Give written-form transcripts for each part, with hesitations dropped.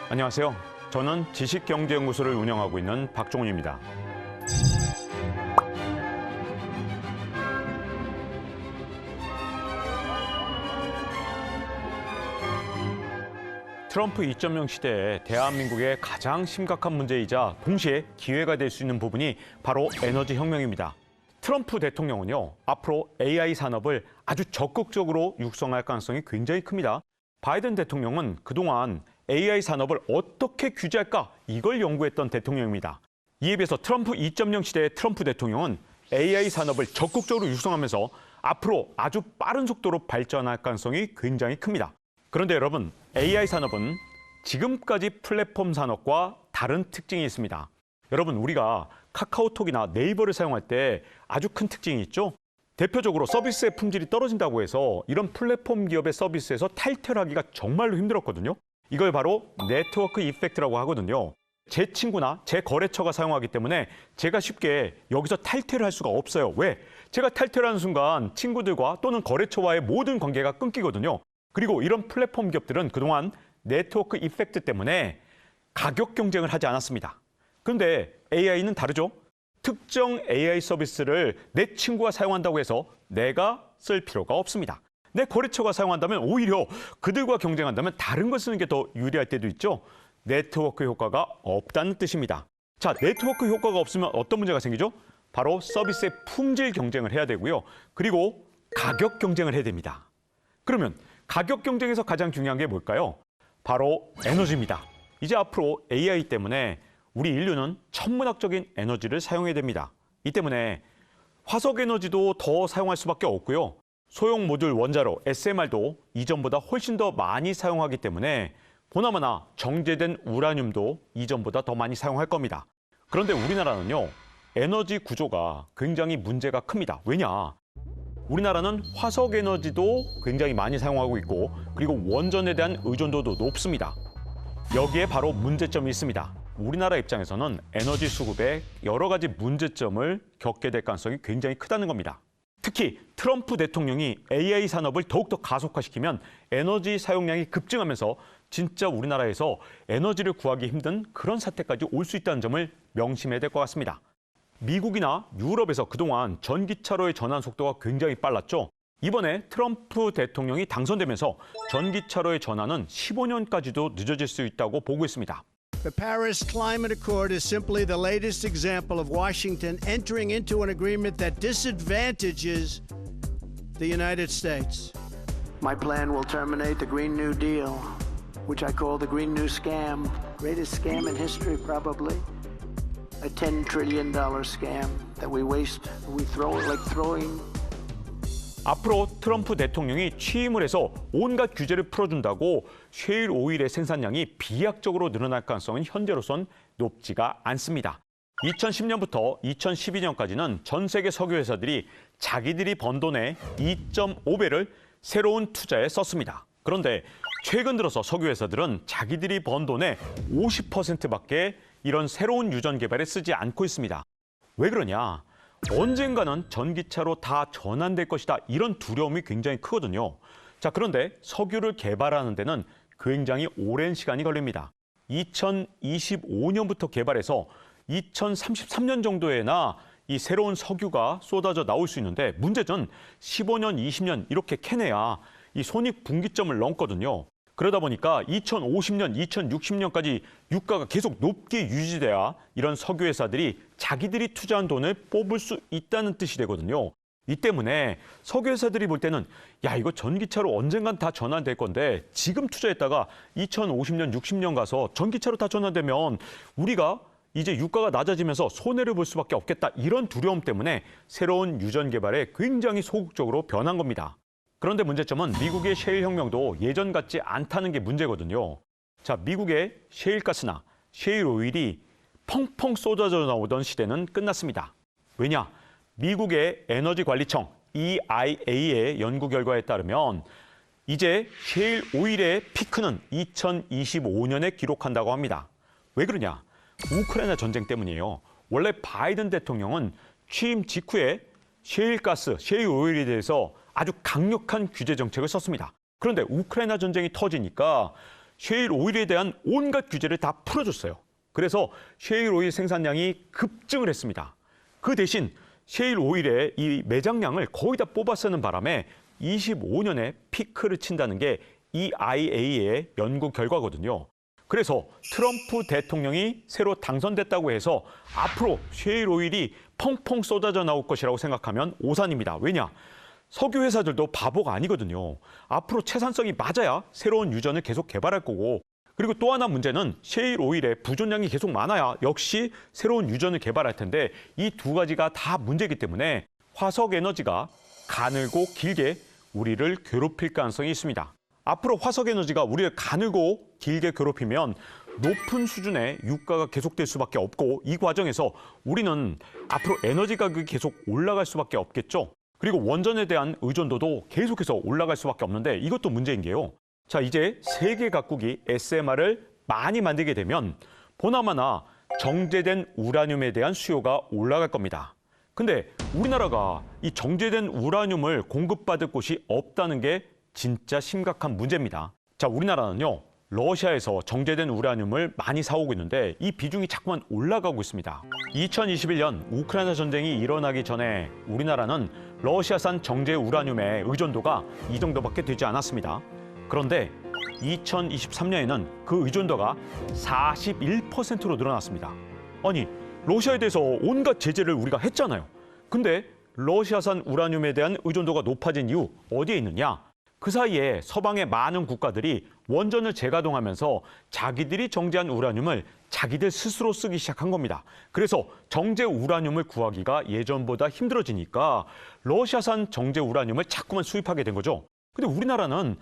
안녕하세요. 저는 지식경제연구소를 운영하고 있는 박종훈입니다. 트럼프 2.0 시대에 대한민국의 가장 심각한 문제이자 동시에 기회가 될 수 있는 부분이 바로 에너지 혁명입니다. 트럼프 대통령은요, 앞으로 AI 산업을 아주 적극적으로 육성할 가능성이 굉장히 큽니다. 바이든 대통령은 그동안 AI 산업을 어떻게 규제할까 이걸 연구했던 대통령입니다. 이에 비해서 트럼프 2.0 시대의 트럼프 대통령은 AI 산업을 적극적으로 육성하면서 앞으로 아주 빠른 속도로 발전할 가능성이 굉장히 큽니다. 그런데 여러분, AI 산업은 지금까지 플랫폼 산업과 다른 특징이 있습니다. 여러분, 우리가 카카오톡이나 네이버를 사용할 때 아주 큰 특징이 있죠? 대표적으로 서비스의 품질이 떨어진다고 해서 이런 플랫폼 기업의 서비스에서 탈퇴하기가 정말로 힘들었거든요. 이걸 바로 네트워크 이펙트라고 하거든요. 제 친구나 제 거래처가 사용하기 때문에 제가 쉽게 여기서 탈퇴를 할 수가 없어요. 왜? 제가 탈퇴를 하는 순간 친구들과 또는 거래처와의 모든 관계가 끊기거든요. 그리고 이런 플랫폼 기업들은 그동안 네트워크 이펙트 때문에 가격 경쟁을 하지 않았습니다. 그런데 AI는 다르죠. 특정 AI 서비스를 내 친구가 사용한다고 해서 내가 쓸 필요가 없습니다. 내 거래처가 사용한다면 오히려 그들과 경쟁한다면 다른 걸 쓰는 게 더 유리할 때도 있죠. 네트워크 효과가 없다는 뜻입니다. 자, 네트워크 효과가 없으면 어떤 문제가 생기죠? 바로 서비스의 품질 경쟁을 해야 되고요. 그리고 가격 경쟁을 해야 됩니다. 그러면 가격 경쟁에서 가장 중요한 게 뭘까요? 바로 에너지입니다. 이제 앞으로 AI 때문에 우리 인류는 천문학적인 에너지를 사용해야 됩니다. 이 때문에 화석 에너지도 더 사용할 수밖에 없고요. 소형 모듈 원자로 SMR도 이전보다 훨씬 더 많이 사용하기 때문에 보나마나 정제된 우라늄도 이전보다 더 많이 사용할 겁니다. 그런데 우리나라는요, 에너지 구조가 굉장히 문제가 큽니다. 왜냐? 우리나라는 화석 에너지도 굉장히 많이 사용하고 있고, 그리고 원전에 대한 의존도도 높습니다. 여기에 바로 문제점이 있습니다. 우리나라 입장에서는 에너지 수급에 여러 가지 문제점을 겪게 될 가능성이 굉장히 크다는 겁니다. 특히 트럼프 대통령이 AI 산업을 더욱더 가속화시키면 에너지 사용량이 급증하면서 진짜 우리나라에서 에너지를 구하기 힘든 그런 사태까지 올 수 있다는 점을 명심해야 될 것 같습니다. 미국이나 유럽에서 그동안 전기차로의 전환 속도가 굉장히 빨랐죠. 이번에 트럼프 대통령이 당선되면서 전기차로의 전환은 15년까지도 늦어질 수 있다고 보고 있습니다. The Paris Climate Accord is simply the latest example of Washington entering into an agreement that disadvantages the United States. My plan will terminate the Green New Deal, which I call the Green New Scam. Greatest scam in history, probably. A $10 trillion scam that we waste, we throw it like throwing. 앞으로 트럼프 대통령이 취임을 해서 온갖 규제를 풀어준다고 셰일 오일의 생산량이 비약적으로 늘어날 가능성은 현재로선 높지가 않습니다. 2010년부터 2012년까지는 전 세계 석유 회사들이 자기들이 번 돈의 2.5배를 새로운 투자에 썼습니다. 그런데 최근 들어서 석유 회사들은 자기들이 번 돈의 50%밖에 이런 새로운 유전 개발에 쓰지 않고 있습니다. 왜 그러냐? 언젠가는 전기차로 다 전환될 것이다. 이런 두려움이 굉장히 크거든요. 자, 그런데 석유를 개발하는 데는 굉장히 오랜 시간이 걸립니다. 2025년부터 개발해서 2033년 정도에나 이 새로운 석유가 쏟아져 나올 수 있는데 문제는 15년, 20년 이렇게 캐내야 이 손익분기점을 넘거든요. 그러다 보니까 2050년, 2060년까지 유가가 계속 높게 유지돼야 이런 석유 회사들이 자기들이 투자한 돈을 뽑을 수 있다는 뜻이 되거든요. 이 때문에 석유 회사들이 볼 때는 야, 이거 전기차로 언젠간 다 전환될 건데 지금 투자했다가 2050년, 60년 가서 전기차로 다 전환되면 우리가 이제 유가가 낮아지면서 손해를 볼 수밖에 없겠다. 이런 두려움 때문에 새로운 유전 개발에 굉장히 소극적으로 변한 겁니다. 그런데 문제점은 미국의 셰일 혁명도 예전 같지 않다는 게 문제거든요. 자, 미국의 셰일가스나 셰일 오일이 펑펑 쏟아져 나오던 시대는 끝났습니다. 왜냐? 미국의 에너지관리청 EIA의 연구 결과에 따르면 이제 셰일 오일의 피크는 2025년에 기록한다고 합니다. 왜 그러냐? 우크라이나 전쟁 때문이에요. 원래 바이든 대통령은 취임 직후에 셰일가스, 셰일 오일에 대해서 아주 강력한 규제 정책을 썼습니다. 그런데 우크라이나 전쟁이 터지니까 셰일 오일에 대한 온갖 규제를 다 풀어줬어요. 그래서 셰일 오일 생산량이 급증을 했습니다. 그 대신 셰일 오일의 이 매장량을 거의 다 뽑아 쓰는 바람에 25년에 피크를 친다는 게 EIA의 연구 결과거든요. 그래서 트럼프 대통령이 새로 당선됐다고 해서 앞으로 셰일 오일이 펑펑 쏟아져 나올 것이라고 생각하면 오산입니다. 왜냐? 석유 회사들도 바보가 아니거든요. 앞으로 채산성이 맞아야 새로운 유전을 계속 개발할 거고, 그리고 또 하나 문제는 셰일 오일의 부존량이 계속 많아야 역시 새로운 유전을 개발할 텐데 이 두 가지가 다 문제이기 때문에 화석 에너지가 가늘고 길게 우리를 괴롭힐 가능성이 있습니다. 앞으로 화석 에너지가 우리를 가늘고 길게 괴롭히면 높은 수준의 유가가 계속될 수밖에 없고, 이 과정에서 우리는 앞으로 에너지 가격이 계속 올라갈 수밖에 없겠죠. 그리고 원전에 대한 의존도도 계속해서 올라갈 수밖에 없는데 이것도 문제인 게요. 자, 이제 세계 각국이 SMR을 많이 만들게 되면 보나마나 정제된 우라늄에 대한 수요가 올라갈 겁니다. 근데 우리나라가 이 정제된 우라늄을 공급받을 곳이 없다는 게 진짜 심각한 문제입니다. 자, 우리나라는요, 러시아에서 정제된 우라늄을 많이 사오고 있는데 이 비중이 자꾸만 올라가고 있습니다. 2021년 우크라이나 전쟁이 일어나기 전에 우리나라는 러시아산 정제 우라늄의 의존도가 이 정도밖에 되지 않았습니다. 그런데 2023년에는 그 의존도가 41%로 늘어났습니다. 아니, 러시아에 대해서 온갖 제재를 우리가 했잖아요. 근데 러시아산 우라늄에 대한 의존도가 높아진 이유 어디에 있느냐? 그 사이에 서방의 많은 국가들이 원전을 재가동하면서 자기들이 정제한 우라늄을 자기들 스스로 쓰기 시작한 겁니다. 그래서 정제 우라늄을 구하기가 예전보다 힘들어지니까 러시아산 정제 우라늄을 자꾸만 수입하게 된 거죠. 근데 우리나라는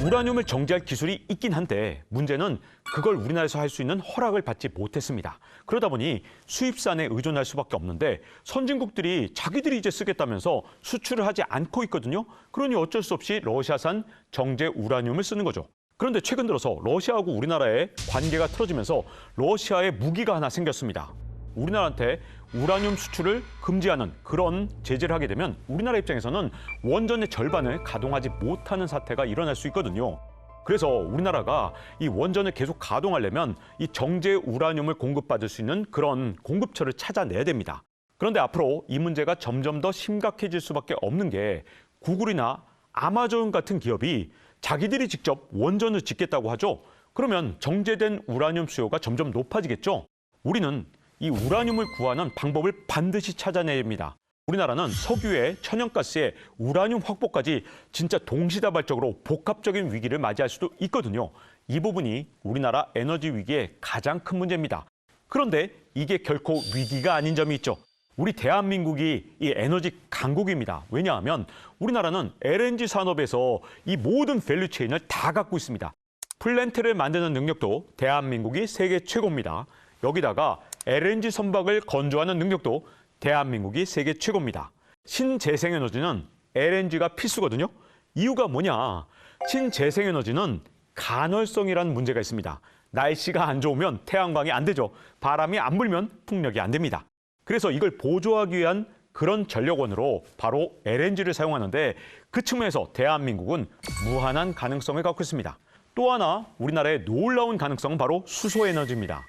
우라늄을 정제할 기술이 있긴 한데 문제는 그걸 우리나라에서 할 수 있는 허락을 받지 못했습니다. 그러다 보니 수입산에 의존할 수밖에 없는데 선진국들이 자기들이 이제 쓰겠다면서 수출을 하지 않고 있거든요. 그러니 어쩔 수 없이 러시아산 정제 우라늄을 쓰는 거죠. 그런데 최근 들어서 러시아하고 우리나라의 관계가 틀어지면서 러시아에 무기가 하나 생겼습니다. 우리나라한테 우라늄 수출을 금지하는 그런 제재를 하게 되면 우리나라 입장에서는 원전의 절반을 가동하지 못하는 사태가 일어날 수 있거든요. 그래서 우리나라가 이 원전을 계속 가동하려면 이 정제 우라늄을 공급받을 수 있는 그런 공급처를 찾아내야 됩니다. 그런데 앞으로 이 문제가 점점 더 심각해질 수밖에 없는 게 구글이나 아마존 같은 기업이 자기들이 직접 원전을 짓겠다고 하죠. 그러면 정제된 우라늄 수요가 점점 높아지겠죠. 우리는 이 우라늄을 구하는 방법을 반드시 찾아내야 합니다. 우리나라는 석유에 천연가스에 우라늄 확보까지 진짜 동시다발적으로 복합적인 위기를 맞이할 수도 있거든요. 이 부분이 우리나라 에너지 위기의 가장 큰 문제입니다. 그런데 이게 결코 위기가 아닌 점이 있죠. 우리 대한민국이 이 에너지 강국입니다. 왜냐하면 우리나라는 LNG 산업에서 이 모든 밸류체인을 다 갖고 있습니다. 플랜트를 만드는 능력도 대한민국이 세계 최고입니다. 여기다가 LNG 선박을 건조하는 능력도 대한민국이 세계 최고입니다. 신재생에너지는 LNG가 필수거든요. 이유가 뭐냐? 신재생에너지는 간헐성이라는 문제가 있습니다. 날씨가 안 좋으면 태양광이 안 되죠. 바람이 안 불면 풍력이 안 됩니다. 그래서 이걸 보조하기 위한 그런 전력원으로 바로 LNG를 사용하는데 그 측면에서 대한민국은 무한한 가능성을 갖고 있습니다. 또 하나 우리나라의 놀라운 가능성은 바로 수소에너지입니다.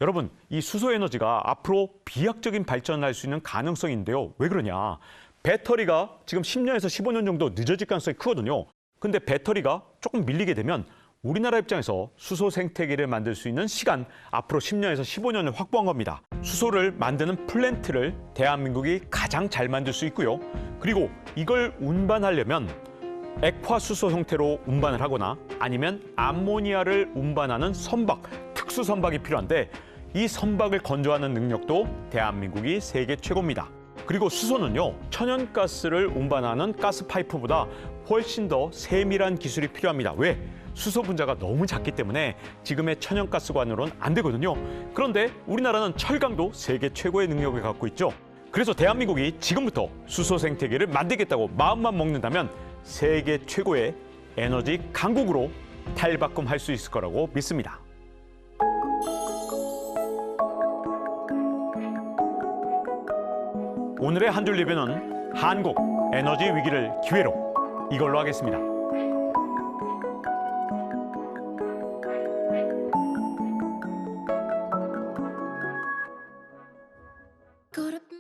여러분, 이 수소에너지가 앞으로 비약적인 발전을 할 수 있는 가능성인데요. 왜 그러냐? 배터리가 지금 10년에서 15년 정도 늦어질 가능성이 크거든요. 근데 배터리가 조금 밀리게 되면 우리나라 입장에서 수소 생태계를 만들 수 있는 시간 앞으로 10년에서 15년을 확보한 겁니다. 수소를 만드는 플랜트를 대한민국이 가장 잘 만들 수 있고요. 그리고 이걸 운반하려면 액화수소 형태로 운반을 하거나 아니면 암모니아를 운반하는 선박, 특수 선박이 필요한데 이 선박을 건조하는 능력도 대한민국이 세계 최고입니다. 그리고 수소는요, 천연가스를 운반하는 가스파이프보다 훨씬 더 세밀한 기술이 필요합니다. 왜? 수소 분자가 너무 작기 때문에 지금의 천연가스관으로는 안 되거든요. 그런데 우리나라는 철강도 세계 최고의 능력을 갖고 있죠. 그래서 대한민국이 지금부터 수소 생태계를 만들겠다고 마음만 먹는다면 세계 최고의 에너지 강국으로 탈바꿈할 수 있을 거라고 믿습니다. 오늘의 한 줄 리뷰는 한국 에너지 위기를 기회로 이걸로 하겠습니다. Go to